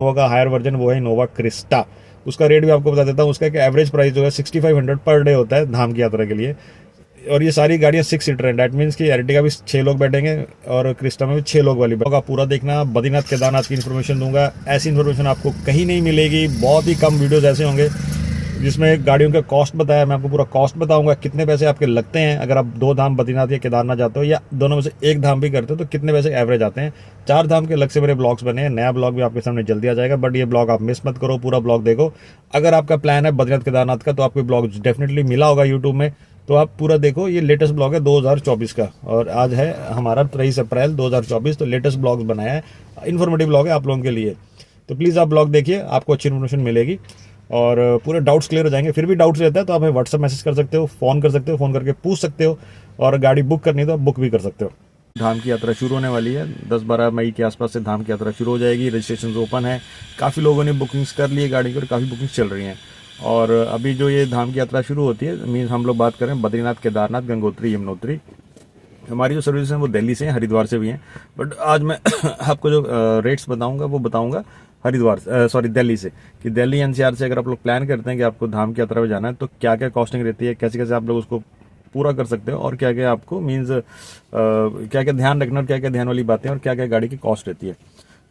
Innova का higher version वो है इनोवा क्रिस्टा। उसका रेट भी आपको बता देता हूँ। उसका एक एवरेज प्राइस जो है 6500 पर डे होता है धाम की यात्रा के लिए। और ये सारी गाड़ियाँ 6 सीटर हैं। डैट मीन्स कि एर्टिगा भी 6 लोग बैठेंगे और क्रिस्टा में भी 6 लोग वाली होगा। पूरा देखना, बद्रीनाथ केदारनाथ की इन्फॉर्मेशन दूंगा। ऐसी इन्फॉर्मेशन आपको कहीं नहीं मिलेगी। बहुत ही कम वीडियोज़ ऐसे होंगे जिसमें गाड़ियों का कॉस्ट बताया। मैं आपको पूरा कॉस्ट बताऊंगा, कितने पैसे आपके लगते हैं अगर आप 2 धाम बद्रीनाथ या केदारनाथ जाते हो, या दोनों में से एक धाम भी करते हो तो कितने पैसे एवरेज आते हैं। 4 धाम के अलग से मेरे ब्लॉग्स बने हैं। नया ब्लॉग भी आपके सामने जल्दी आ जाएगा, बट ये ब्लॉग आप मिस मत करो, पूरा ब्लॉग देखो। अगर आपका प्लान है बद्रीनाथ केदारनाथ का तो आपको ब्लॉग डेफिनेटली मिला होगा यूट्यूब में, तो आप पूरा देखो। ये लेटेस्ट ब्लॉग है 2024 का, और आज है हमारा 23 अप्रैल 2024। तो लेटेस्ट ब्लॉग्स बनाया है, इन्फॉर्मेटिव ब्लॉग है आप लोगों के लिए। तो प्लीज़ आप ब्लॉग देखिए, आपको अच्छी इन्फॉर्मेशन मिलेगी और पूरे डाउट्स क्लियर हो जाएंगे। फिर भी डाउट्स रहता है तो आप हमें व्हाट्सअप मैसेज कर सकते हो, फ़ोन कर सकते हो, फ़ोन करके पूछ सकते हो, और गाड़ी बुक करनी है तो आप बुक भी कर सकते हो। धाम की यात्रा शुरू होने वाली है 10-12 मई के आसपास से धाम की यात्रा शुरू हो जाएगी। रजिस्ट्रेशन ओपन है, काफ़ी लोगों ने बुकिंग्स कर ली है गाड़ी की और काफ़ी बुकिंग्स चल रही हैं। और अभी जो ये धाम की यात्रा शुरू होती है, मीन्स हम लोग बात करें बद्रीनाथ केदारनाथ गंगोत्री यमुनोत्री, हमारी जो सर्विस हैं वो दिल्ली से हैं, हरिद्वार से भी हैं। बट आज मैं आपको जो रेट्स बताऊंगा वो बताऊंगा हरिद्वार सॉरी दिल्ली से, कि दिल्ली एनसीआर से अगर आप लोग प्लान करते हैं कि आपको धाम की यात्रा में जाना है तो क्या क्या कॉस्टिंग रहती है, कैसे कैसे आप लोग उसको पूरा कर सकते हो, और क्या क्या आपको मीन्स क्या क्या ध्यान रखना और क्या क्या ध्यान वाली बातें, और क्या क्या गाड़ी की कॉस्ट रहती है।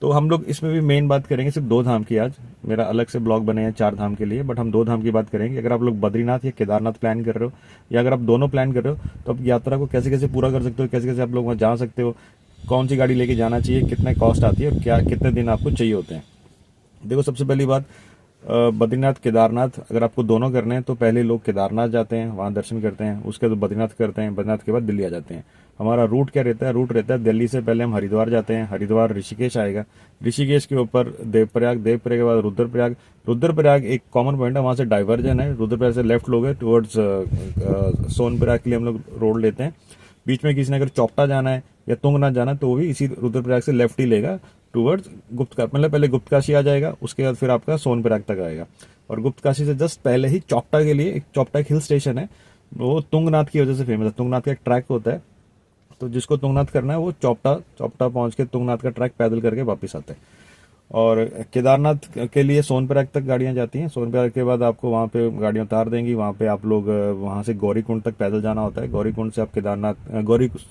तो हम लोग इसमें भी मेन बात करेंगे सिर्फ 2 धाम की। आज मेरा अलग से ब्लॉग बने हैं 4 धाम के लिए, बट हम 2 धाम की बात करेंगे। अगर आप लोग बद्रीनाथ या केदारनाथ प्लान कर रहे हो, या अगर आप दोनों प्लान कर रहे हो, तो आप यात्रा को कैसे कैसे पूरा कर सकते हो, कैसे कैसे आप लोग वहाँ जा सकते हो, कौन सी गाड़ी लेके जाना चाहिए, कितने कॉस्ट आती है, और क्या कितने दिन आपको चाहिए होते हैं। देखो, सबसे पहली बात, बद्रीनाथ केदारनाथ अगर आपको दोनों करने हैं तो पहले लोग केदारनाथ जाते हैं, वहाँ दर्शन करते हैं, उसके बाद बद्रीनाथ करते हैं, बद्रीनाथ के बाद दिल्ली आ जाते हैं। हमारा रूट क्या रहता है? रूट रहता है दिल्ली से पहले हम हरिद्वार जाते हैं, हरिद्वार ऋषिकेश आएगा, ऋषिकेश के ऊपर देवप्रयाग, देवप्रयाग के बाद रुद्रप्रयाग। रुद्रप्रयाग एक कॉमन पॉइंट है, वहाँ से डाइवर्जन है, रुद्रप्रयाग से लेफ्ट लोगे टुवर्ड्स सोनप्रयाग के लिए हम लोग रोड लेते हैं। बीच में किसी ने अगर चौपटा जाना है या तुंगनाथ जाना है तो वो भी इसी रुद्रप्रयाग से लेफ्ट ही लेगा टूवर्ड्स गुप्तकाशी, मतलब पहले गुप्तकाशी आ जाएगा, उसके बाद फिर आपका सोनप्रयाग तक आएगा। और गुप्तकाशी से जस्ट पहले ही चौपटा के लिए, एक चौपटा एक हिल स्टेशन है, वो तुंगनाथ की वजह से फेमस है। तुंगनाथ का एक ट्रैक होता है, तो जिसको तुंगनाथ करना है वो चौपटा चौपटा पहुंच के तुंगनाथ का ट्रैक पैदल करके वापस आता है। और केदारनाथ के लिए सोनप्रयाग तक गाड़ियां जाती हैं। सोनप्रयाग के बाद आपको वहाँ पे गाड़ियां उतार देंगी, वहाँ पे आप लोग वहाँ से गौरीकुंड तक पैदल जाना होता है। गौरीकुंड से आप केदारनाथ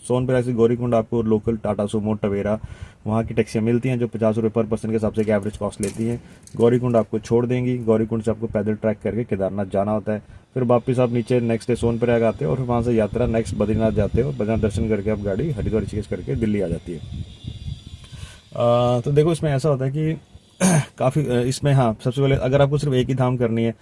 सोनप्रयाग से गौरीकुंड आपको लोकल टाटा सुमो टवेरा वहाँ की टैक्सियाँ मिलती हैं जो 50 रुपये पर पर्सन के हिसाब से एक एवरेज कॉस्ट लेती हैं। गौरीकुंड आपको छोड़ देंगी, गौरीकुंड से आपको पैदल ट्रैक करके केदारनाथ जाना होता है। फिर वापस आप नीचे नेक्स्ट डे सोनप्रयाग आते हो और वहाँ से यात्रा नेक्स्ट बद्रीनाथ जाते हो। बद्रीनाथ दर्शन करके आप गाड़ी हरिद्वार ऋषिकेश करके दिल्ली आ जाती है। तो देखो, इसमें ऐसा होता है कि काफ़ी इसमें, हाँ, सबसे पहले अगर आपको सिर्फ एक ही धाम करनी है,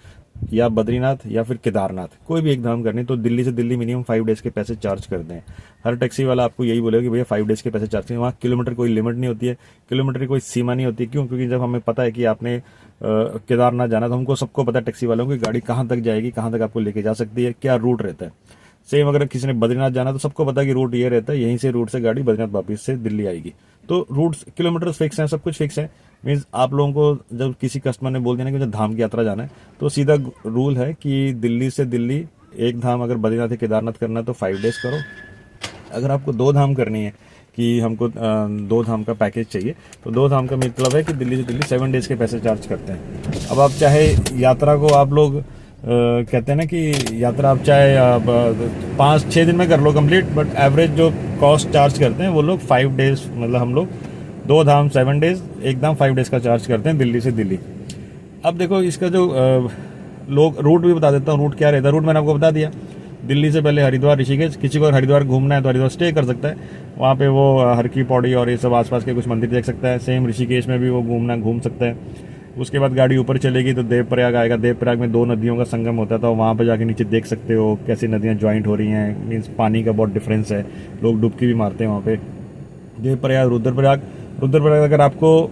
या बद्रीनाथ या फिर केदारनाथ, कोई भी एक धाम करनी है, तो दिल्ली से दिल्ली मिनिमम 5 डेज़ के पैसे चार्ज करते हैं। हर टैक्सी वाला आपको यही बोलेगा कि भैया 5 डेज़ के पैसे चार्ज करें। वहाँ किलोमीटर कोई लिमिट नहीं होती है, किलोमीटर की कोई सीमा नहीं होती। क्यों? क्योंकि जब हमें पता है कि आपने केदारनाथ जाना, तो हमको सबको पता है टैक्सी वालों की गाड़ी कहाँ तक जाएगी, कहाँ तक आपको लेके जा सकती है, क्या रूट रहता है। सेम अगर किसी ने बद्रीनाथ जाना तो सबको पता है कि रूट ये रहता है, यहीं से रूट से गाड़ी बद्रीनाथ वापस से दिल्ली आएगी। तो रूट किलोमीटर फिक्स है, सब कुछ फिक्स है। मीन्स आप लोगों को जब किसी कस्टमर ने बोल दिया ना कि मुझे धाम की यात्रा जाना है, तो सीधा रूल है कि दिल्ली से दिल्ली एक धाम अगर बद्रीनाथ या केदारनाथ करना है तो 5 डेज़ करो। अगर आपको 2 धाम करनी है कि हमको 2 धाम का पैकेज चाहिए, तो 2 धाम का मतलब है कि दिल्ली से दिल्ली 7 डेज़ के पैसे चार्ज करते हैं। अब आप चाहे यात्रा को आप लोग कहते हैं ना कि यात्रा आप चाहे 5-6 दिन में कर लो कंप्लीट, बट एवरेज जो कॉस्ट चार्ज करते हैं वो लोग 5 डेज़, मतलब हम लोग 2 धाम 7 डेज़, एक धाम 5 डेज़ का चार्ज करते हैं दिल्ली से दिल्ली। अब देखो, इसका जो लोग रूट भी बता देता हूँ। रूट क्या रहता है? रूट मैंने आपको बता दिया। दिल्ली से पहले हरिद्वार ऋषिकेश, किसी को हरिद्वार घूमना है तो हरिद्वार स्टे कर सकता है, वहाँ पे वो हर की पौड़ी और ये सब आसपास के कुछ मंदिर देख सकता है। सेम ऋषिकेश में भी वो घूम सकता है। उसके बाद गाड़ी ऊपर चलेगी तो देवप्रयाग आएगा। देवप्रयाग में 2 नदियों का संगम होता था, वहाँ पर जाके नीचे देख सकते हो कैसी नदियाँ ज्वाइंट हो रही हैं। मीन्स पानी का बहुत डिफरेंस है, लोग डुबकी भी मारते हैं वहाँ पे। देवप्रयाग, रुद्रप्रयाग। रुद्रप्रयाग अगर आपको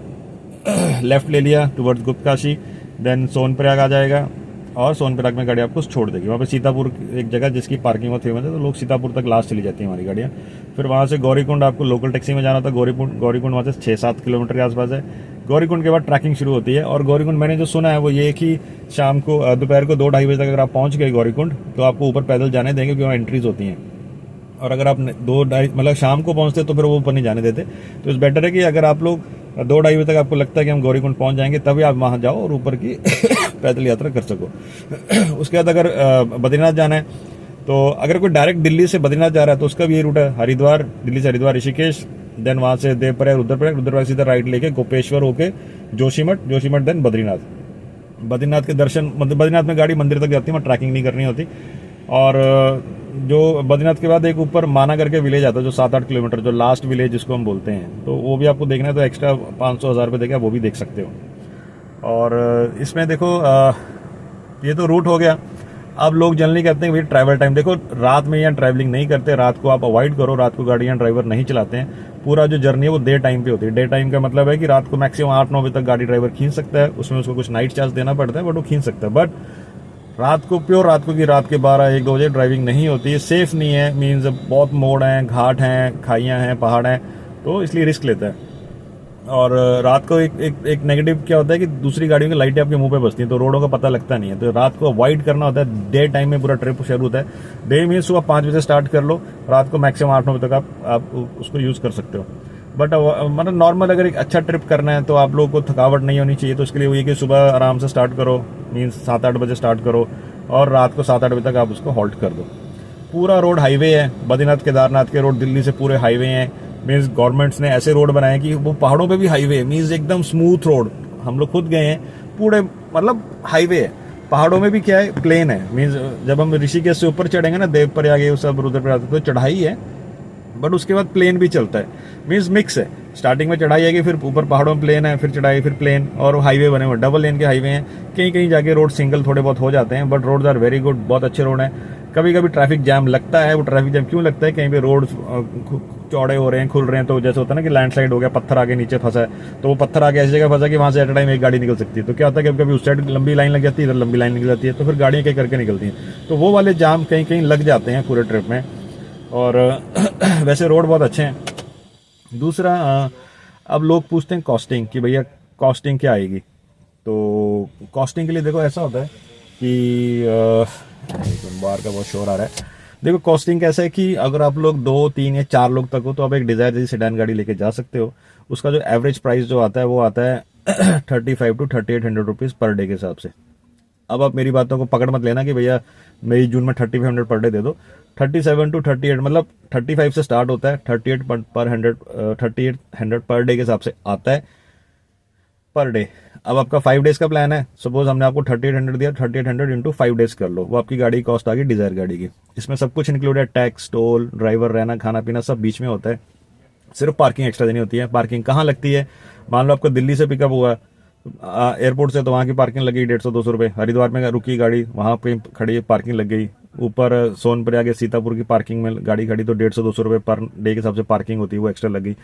लेफ्ट ले लिया टुवर्ड्स गुप्तकाशी, देन सोनप्रयाग आ जाएगा, और सोनप्रयाग में गाड़ी आपको छोड़ देगी। वहाँ पे सीतापुर एक जगह जिसकी पार्किंग बहुत फेमस है, तो लोग सीतापुर तक लास्ट चली जाती हैं हमारी गाड़ियाँ। फिर वहाँ से गौरीकुंड आपको लोकल टैक्सी में जाना था। गौरीकुंड वहाँ से 6-7 किलोमीटर के आसपास है। गौरीकुंड के बाद ट्रैकिंग शुरू होती है। और गौरीकुंड मैंने जो सुना है वो ये कि शाम को दोपहर को 2-2:30 बजे तक अगर आप पहुँच गए गौरीकुंड, तो आपको ऊपर पैदल जाने देंगे क्योंकि वहाँ एंट्रीज होती हैं। और अगर आप 2-2:30 मतलब शाम को पहुंचते तो फिर वो ऊपर नहीं जाने देते। तो इस बेटर है कि अगर आप लोग 2-2.5 बजे तक आपको लगता है कि हम गौरीकुंड पहुंच जाएंगे, तभी आप वहां जाओ और ऊपर की पैदल यात्रा कर सको। उसके बाद अगर बद्रीनाथ जाना है, तो अगर कोई डायरेक्ट दिल्ली से बद्रीनाथ जा रहा है तो उसका भी ये रूट है, हरिद्वार, दिल्ली से हरिद्वार ऋषिकेश, देन वहां से देवप्रयाग रुद्रप्रयाग, रुद्रप्रयाग सीधा राइट लेके गोपेश्वर होके जोशीमठ, जोशीमठ देन बद्रीनाथ। बद्रीनाथ के दर्शन, बद्रीनाथ में गाड़ी मंदिर तक जाती है, वहाँ ट्रैकिंग नहीं करनी होती। और जो बद्रीनाथ के बाद एक ऊपर माना करके विलेज आता है जो 7-8 किलोमीटर, जो लास्ट विलेज जिसको हम बोलते हैं, तो वो भी आपको देखना है तो एक्स्ट्रा 500-1000 रुपये देगा, वो भी देख सकते हो। और इसमें देखो ये तो रूट हो गया। अब लोग जनरली कहते हैं भाई ट्रैवल टाइम, देखो रात में यहाँ ट्रैवलिंग नहीं करते, रात को आप अवॉइड करो, रात को गाड़ियाँ ड्राइवर नहीं चलाते हैं। पूरा जो जर्नी है वो डे टाइम पे होती है। डे टाइम का मतलब है कि रात को मैक्सिमम 8-9 बजे तक गाड़ी ड्राइवर खींच सकता है, उसमें उसको कुछ नाइट चार्ज देना पड़ता है, बट वो खींच सकता है। बट रात को प्योर रात को की रात के 12-1-2 बजे ड्राइविंग नहीं होती है, सेफ नहीं है, मीन्स बहुत मोड़ हैं, घाट हैं, खाइयाँ हैं, पहाड़ हैं, तो इसलिए रिस्क लेता है। और रात को एक नेगेटिव क्या होता है कि दूसरी गाड़ियों की लाइटें आपके मुंह पे बजती हैं, तो रोडों का पता लगता नहीं है, तो रात को अवॉइड करना होता है। डे टाइम में पूरा ट्रिप शुरू होता है। डे में सुबह 5 बजे स्टार्ट कर लो, रात को मैक्सिमम 8-9 बजे तक आप उसको यूज़ कर सकते हो। बट मतलब नॉर्मल अगर एक अच्छा ट्रिप करना है तो आप लोगों को थकावट नहीं होनी चाहिए, तो उसके लिए वही कि सुबह आराम से स्टार्ट करो, मीन्स 7-8 बजे स्टार्ट करो और रात को 7-8 बजे तक आप उसको हॉल्ट कर दो। पूरा रोड हाईवे है, बद्रीनाथ केदारनाथ के रोड दिल्ली से पूरे हाईवे हैं। मीन्स गवर्नमेंट्स ने ऐसे रोड बनाए कि वो पहाड़ों पे भी हाईवे है, मीन्स एकदम स्मूथ रोड। हम लोग खुद गए हैं, पूरे मतलब हाईवे है। पहाड़ों में भी क्या है, प्लेन है। मीन्स जब हम ऋषिकेश से ऊपर चढ़ेंगे ना, देवप्रयाग ये सब रुद्रप्रयाग, तो चढ़ाई है, बट उसके बाद प्लेन भी चलता है। मीन्स मिक्स है, स्टार्टिंग में चढ़ाई आएगी, फिर ऊपर पहाड़ों में प्लेन है, फिर चढ़ाई, फिर प्लेन, और हाईवे बने हुए, डबल लेन के हाईवे हैं। कहीं कहीं जाके रोड सिंगल थोड़े बहुत हो जाते हैं, but roads are very good, बहुत अच्छे रोड हैं। कभी कभी ट्रैफिक जैम लगता है, वो ट्रैफिक जैम क्यों लगता है, कहीं पे रोड चौड़े हो रहे हैं, खुल रहे हैं, तो जैसे होता है ना कि लैंडस्लाइड हो गया, पत्थर आगे नीचे फंसा है, तो वो पत्थर आगे ऐसी जगह फंसा कि वहां से एट अ टाइम एक गाड़ी निकल सकती है। तो क्या होता है कि कभी उस साइड लंबी लाइन लग जाती है, इधर लंबी लाइन निकल जाती है, तो फिर गाड़ियाँ कहीं करके निकलती हैं, तो वो वाले जाम कहीं कहीं लग जाते हैं पूरे ट्रिप में। और वैसे रोड बहुत अच्छे हैं। दूसरा, अब लोग पूछते हैं कॉस्टिंग कि भैया कॉस्टिंग क्या आएगी। तो कॉस्टिंग के लिए देखो ऐसा होता है कि बाहर का बहुत शोर आ रहा है। देखो कॉस्टिंग कैसा है कि अगर आप लोग 2, 3 या 4 लोग तक हो तो आप एक डिजायर जैसी सेडान गाड़ी लेके जा सकते हो। उसका जो एवरेज प्राइस जो आता है वो आता है 35 to 3800 रुपीज़ पर डे के हिसाब से। अब आप मेरी बातों को पकड़ मत लेना कि भैया मई जून में 3500 पर डे दे दो। 37 to 38 मतलब 35 से स्टार्ट होता है, 3800 पर डे के हिसाब से आता है पर डे। अब आपका 5 डेज का प्लान है, सपोज हमने आपको 3800 दिया, 3800 इंटू 5 डेज कर लो, वो आपकी गाड़ी की कॉस्ट आ गई डिजायर गाड़ी की। इसमें सब कुछ इंक्लूड है, टैक्स, टोल, ड्राइवर, रहना, खाना पीना सब बीच में होता है। सिर्फ पार्किंग एक्स्ट्रा देनी होती है। पार्किंग कहाँ लगती है, मान लो आपको दिल्ली से पिकअप हुआ एयरपोर्ट से, तो वहाँ की पार्किंग लगी 150-200 रुपये। हरिद्वार में रुकी गाड़ी, वहाँ पे खड़ी पार्किंग लग गई। ऊपर सोनप्रयाग या सीतापुर की पार्किंग में गाड़ी खड़ी तो 150-200 रुपये पर डे के हिसाब से पार्किंग होती है, वो एक्स्ट्रा लगी।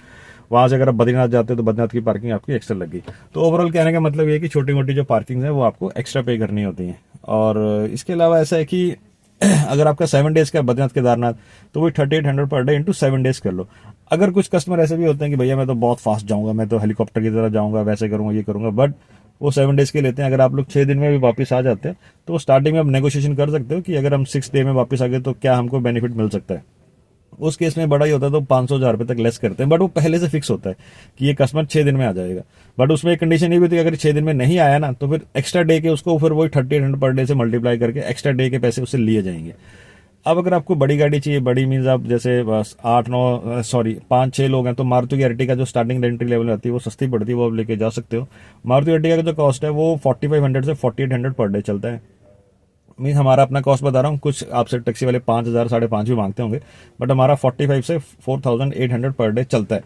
वहाँ से अगर आप बद्रीनाथ जाते हो तो बद्रीनाथ की पार्किंग आपकी एक्स्ट्रा लगी। तो ओवरऑल कहने का मतलब ये है कि छोटी मोटी जो पार्किंग है वो आपको एक्स्ट्रा पे करनी होती हैं। और इसके अलावा ऐसा है कि अगर आपका 7 डेज का बद्रीनाथ केदारनाथ तो वही 3800 पर डे इंटू 7 डेज कर लो। अगर कुछ कस्टमर ऐसे भी होते हैं कि भैया मैं तो बहुत फास्ट जाऊंगा, मैं तो हेलीकॉप्टर की तरह जाऊंगा, वैसे करूंगा, ये करूंगा, बट वो 7 डेज के लेते हैं। अगर आप लोग 6 दिन में भी वापस आ जाते हैं तो स्टार्टिंग में आप नेगोशिएशन कर सकते हो कि अगर हम 6 डे में वापस आ गए तो क्या हमको बेनिफिट मिल सकता है। उस केस में बड़ा ही होता है तो 500-1000 रुपये तक लेस करते हैं, बट वो पहले से फिक्स होता है कि ये कस्टमर 6 दिन में आ जाएगा। बट उसमें एक कंडीशन ये भी होती है कि अगर 6 दिन में नहीं आया ना तो फिर एक्स्ट्रा डे के उसको फिर वही 3800 पर डे से मल्टीप्लाई करके एक्स्ट्रा डे के पैसे उससे लिए जाएंगे। अब अगर आपको बड़ी गाड़ी चाहिए, बड़ी मीन्स आप जैसे बस 5-6 लोग हैं, तो मारुति की अर्टिगा जो स्टार्टिंग एंट्री लेवल में आती है वो सस्ती पड़ती है, वो आप लेके जा सकते हो। मारुति अर्टिगा का जो कॉस्ट है वो 4500 से 4800 पर डे चलता है। मीन्स हमारा अपना कॉस्ट बता रहा हूँ, कुछ आपसे टैक्सी वाले 5000, 5,500 भी मांगते होंगे, बट हमारा 45 से 4800 पर डे चलता है।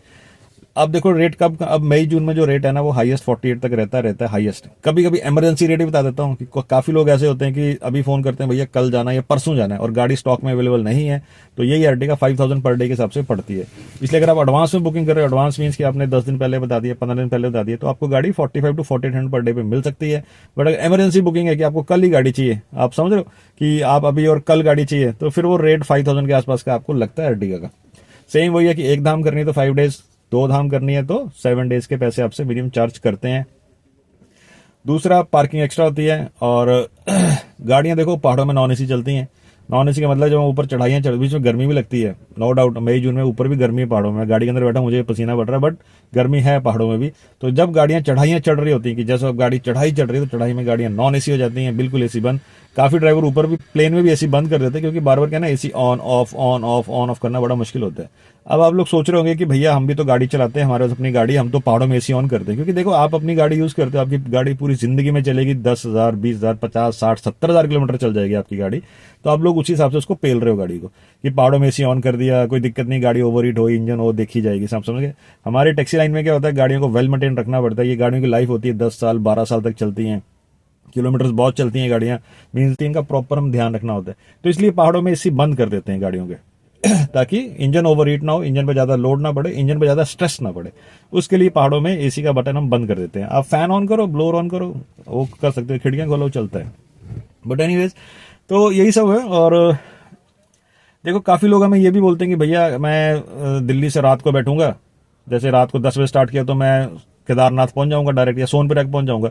अब देखो रेट कब, अब मई जून में जो रेट है ना वो हाईएस्ट 48 तक रहता है हाईएस्ट। कभी कभी इमरजेंसी रेट भी बता देता हूँ कि काफी लोग ऐसे होते हैं कि अभी फोन करते हैं भैया कल जाना है या परसों जाना है और गाड़ी स्टॉक में अवेलेबल नहीं है, तो यही अर्टिगा 5000 पर डे के हिसाब से पड़ती है। इसलिए अगर आप एडवांस में बुकिंग कर रहे हो, एडवांस मीन्स कि आपने 10 दिन पहले बता दिया, 15 दिन पहले बता दिया, तो आपको गाड़ी 45 to 4800 पर डे पे मिल सकती है। बट अगर इमरजेंसी बुकिंग है कि आपको कल ही गाड़ी चाहिए, आप समझ रहे हो कि आप अभी और कल गाड़ी चाहिए, तो फिर वो रेट 5000 के आसपास का आपको लगता है अर्टिगा का। सेम वही है कि एक धाम करनी है तो 5 डेज, 2 धाम करनी है तो 7 डेज के पैसे आपसे मिनिमम चार्ज करते हैं। दूसरा पार्किंग एक्स्ट्रा होती है। और गाड़ियां देखो पहाड़ों में नॉन एसी चलती हैं, नॉन एसी का मतलब जब हम ऊपर चढ़ाइयाँ चढ़, बीच में गर्मी भी लगती है, नो डाउट। मई जून में ऊपर भी गर्मी है पहाड़ों में, गाड़ी के अंदर बैठा मुझे पसीना पड़ रहा है, बट गर्मी है पहाड़ों में भी। तो जब गाड़ियाँ चढ़ाइयाँ चढ़ रही होती हैं, कि जैसे अब गाड़ी चढ़ाई चढ़ रही है तो चढ़ाई में गाड़ियाँ नॉन एसी हो जाती हैं, बिल्कुल एसी बंद। काफ़ी ड्राइवर ऊपर भी प्लेन में भी एसी बंद कर देते हैं, क्योंकि बार बार क्या ना AC on off on off on off करना बड़ा मुश्किल होता है। अब आप लोग सोच रहे होंगे कि भैया हम भी तो गाड़ी चलाते हैं, हमारे पास अपनी गाड़ी, हम तो पहाड़ों में एसी ऑन करते हैं। क्योंकि देखो, आप अपनी गाड़ी यूज़ करते हो, आपकी गाड़ी पूरी जिंदगी में चलेगी 10,000 20,000 50 60 70,000 किलोमीटर चल जाएगी आपकी गाड़ी। तो आप लोग उसी हिसाब से उसको पेल रहे हो गाड़ी को, कि पहाड़ों में एसी ऑन कर दिया, कोई दिक्कत नहीं, गाड़ी ओवर हीट हो, इंजन हो, देखी जाएगी। सब समझ गए। हमारी टैक्सी लाइन में क्या होता है, गाड़ियों को वेल मेंटेन रखना पड़ता है। ये गाड़ियों की लाइफ होती है 10 साल 12 साल तक चलती हैं, किलोमीटर्स बहुत चलती हैं गाड़ियां, मीन्स इनका प्रॉपर हम ध्यान रखना होता है। तो इसलिए पहाड़ों में एसी बंद कर देते हैं गाड़ियों के ताकि इंजन ओवर हीट ना हो, इंजन पे ज्यादा लोड ना पड़े, इंजन पे ज्यादा स्ट्रेस ना पड़े। उसके लिए पहाड़ों में एसी का बटन हम बंद कर देते हैं। आप फैन ऑन करो, ब्लोअर ऑन करो, वो कर सकते हो, खिड़कियां खोलो, चलता है। बट एनीवेज, तो यही सब है। और देखो, काफी लोग हमें ये भी बोलते हैं कि भैया मैं दिल्ली से रात को बैठूंगा, जैसे रात को 10 बजे स्टार्ट किया तो मैं केदारनाथ पहुंच जाऊंगा डायरेक्ट, या सोनप्रयाग पहुंच जाऊंगा,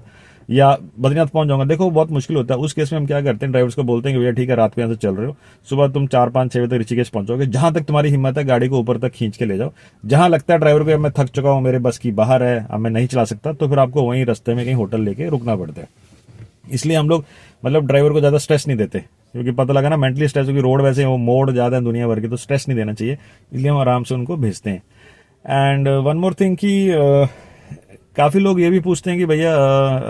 या बद्रीनाथ पहुंच जाऊंगा। देखो, बहुत मुश्किल होता है। उस केस में हम क्या करते हैं, ड्राइवर्स को बोलते हैं कि भैया ठीक है, रात को यहाँ से चल रहे हो, सुबह तुम 4 5 6 बजे तक ऋषिकेश पहुंचोगे, जहां तक तुम्हारी हिम्मत है गाड़ी को ऊपर तक खींच के ले जाओ। जहां लगता है ड्राइवर को अब मैं थक चुका हूं, मेरे बस की बाहर है, अब मैं नहीं चला सकता, तो फिर आपको वहीं रास्ते में कहीं होटल लेके रुकना पड़ता है। इसलिए हम लोग मतलब ड्राइवर को ज्यादा स्ट्रेस नहीं देते, क्योंकि पता लगा ना मेंटली स्ट्रेस, क्योंकि रोड वैसे वो मोड़ ज्यादा है दुनिया भर की, तो स्ट्रेस नहीं देना चाहिए। इसलिए हम आराम से उनको भेजते हैं। एंड वन मोर थिंग कि काफी लोग ये भी पूछते हैं कि भैया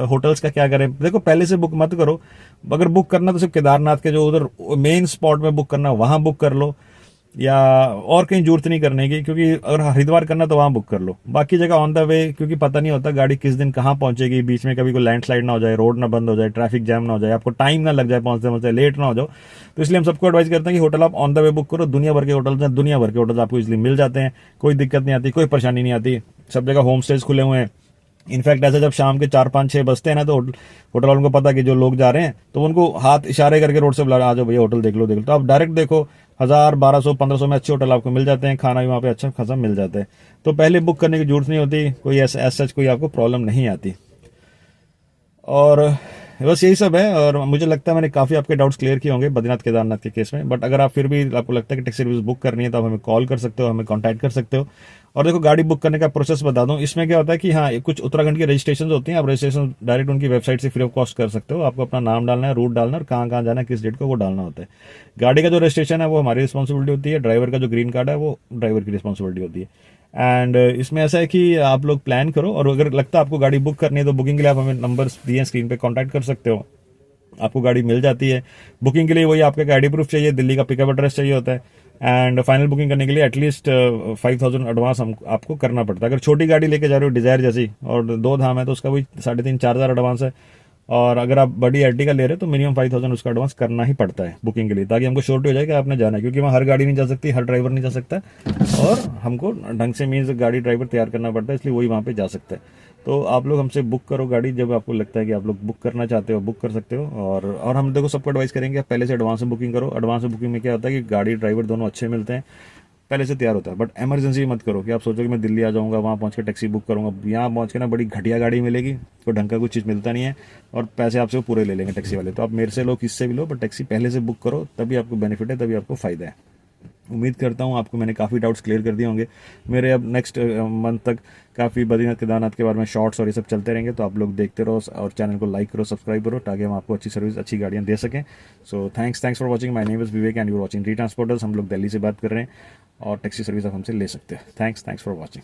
होटल्स का क्या करें। देखो, पहले से बुक मत करो। अगर बुक करना तो सिर्फ केदारनाथ के जो उधर मेन स्पॉट में बुक करना, वहां बुक कर लो, या और कहीं जरूरत नहीं करने की। क्योंकि अगर हरिद्वार करना तो वहां बुक कर लो, बाकी जगह ऑन द वे, क्योंकि पता नहीं होता गाड़ी किस दिन कहाँ पहुंचेगी, बीच में कभी कोई लैंडस्लाइड ना हो जाए, रोड ना बंद हो जाए, ट्रैफिक जैम ना हो जाए, आपको टाइम ना लग जाए पहुंचते पहुंचते, लेट ना हो जाओ। तो इसलिए हम सबको एडवाइस करते हैं कि होटल आप ऑन द वे बुक करो। दुनिया भर के होटल हैं, दुनिया भर के होटल आपको इसलिए मिल जाते हैं, कोई दिक्कत नहीं आती, कोई परेशानी नहीं आती। सब जगह होम स्टेज खुले हुए हैं। इनफैक्ट ऐसे जब शाम के 4 5 6 बजते हैं ना, तो होटल वालों को पता कि जो लोग जा रहे हैं, तो उनको हाथ इशारे करके रोड से बुला, आ जाओ भैया होटल देख लो देख लो। तो आप डायरेक्ट देखो, 1000 1200 1500 में अच्छे होटल आपको मिल जाते हैं, खाना भी वहाँ पे अच्छा खासा मिल जाता है। तो पहले बुक करने की जरूरत नहीं होती, कोई ऐसा सच कोई आपको प्रॉब्लम नहीं आती। और बस यही सब है। और मुझे लगता है मैंने काफ़ी आपके डाउट्स क्लियर किए होंगे बद्रीनाथ केदारनाथ के केस में। बट अगर आप फिर भी आपको लगता है कि टैक्सी सर्विस बुक करनी है, तो आप हमें कॉल कर सकते हो, हमें कॉन्टैक्ट कर सकते हो। और देखो, गाड़ी बुक करने का प्रोसेस बता दूं, इसमें क्या होता है कि हाँ, कुछ उत्तराखंड की रजिस्ट्रेशन होती हैं, आप रजिस्ट्रेशन डायरेक्ट उनकी वेबसाइट से फ्री ऑफ कॉस्ट कर सकते हो। आपको अपना नाम डालना है, रूट डालना है, और कहाँ कहाँ जाना है, किस डेट को, वो डालना होता है। गाड़ी का जो रजिस्ट्रेशन है वो हमारी रिस्पॉन्सिबिलिटी होती है, ड्राइवर का जो ग्रीन कार्ड है वो ड्राइवर की रिस्पॉन्सिबिलिटी होती है। एंड इसमें ऐसा है कि आप लोग प्लान करो, और अगर लगता है आपको गाड़ी बुक करनी है, तो बुकिंग के लिए आप हमें नंबर्स दिए स्क्रीन पे, कॉन्टैक्ट कर सकते हो, आपको गाड़ी मिल जाती है। बुकिंग के लिए वही आपका आईडी प्रूफ चाहिए, दिल्ली का पिकअप एड्रेस चाहिए होता है। एंड फाइनल बुकिंग करने के लिए एटलीस्ट 5,000 एडवांस हम आपको करना पड़ता है। अगर छोटी गाड़ी लेके जा रहे हो डिजायर जैसी, और 2 धाम है, तो उसका वही 3,500-4,000 एडवांस है। और अगर आप बड़ी एर्टिगा ले रहे हो तो मिनिमम 5,000 उसका एडवांस करना ही पड़ता है बुकिंग के लिए, ताकि हमको श्योरिटी हो जाए कि आपने जाना है। क्योंकि वहाँ हर गाड़ी नहीं जा सकती, हर ड्राइवर नहीं जा सकता, और हमको ढंग से मीन्स गाड़ी ड्राइवर तैयार करना पड़ता है, इसलिए वही वहाँ पे जा सकता है। तो आप लोग हमसे बुक करो गाड़ी, जब आपको लगता है कि आप लोग बुक करना चाहते हो बुक कर सकते हो। और हम देखो सबको एडवाइस करेंगे, पहले से एडवांस में बुकिंग करो। एडवांस में बुकिंग में क्या होता है कि गाड़ी ड्राइवर दोनों अच्छे मिलते हैं, पहले से तैयार होता है। बट इमरजेंसी मत करो कि आप सोचो कि मैं दिल्ली आ जाऊंगा, वहाँ पहुँच के टैक्सी बुक करूंगा, यहाँ पहुँच के ना बड़ी घटिया गाड़ी मिलेगी, कोई ढंग का कुछ चीज़ मिलता नहीं है, और पैसे आपसे वो पूरे ले लेंगे टैक्सी वाले। तो आप मेरे से लो, किससे भी लो, बट टैक्सी पहले से बुक करो, तभी आपको बेनिफिट है, तभी आपको फ़ायदा है। उम्मीद करता हूँ आपको मैंने काफ़ी डाउट्स क्लियर कर दिए होंगे। मेरे अब नेक्स्ट मंथ तक काफ़ी बद्रीनाथ केदारनाथ के बारे में शॉर्ट्स और ये सब चलते रहेंगे, तो आप लोग देखते रहो और चैनल को लाइक करो, सब्सक्राइब करो, ताकि हम आपको अच्छी सर्विस, अच्छी गाड़ियाँ दे सकें। So thanks for watching. My name is Vivek and you are watching re transporters. हम लोग दिल्ली से बात कर रहे हैं, और टैक्सी सर्विस आप हमसे ले सकते हैं। Thanks for watching.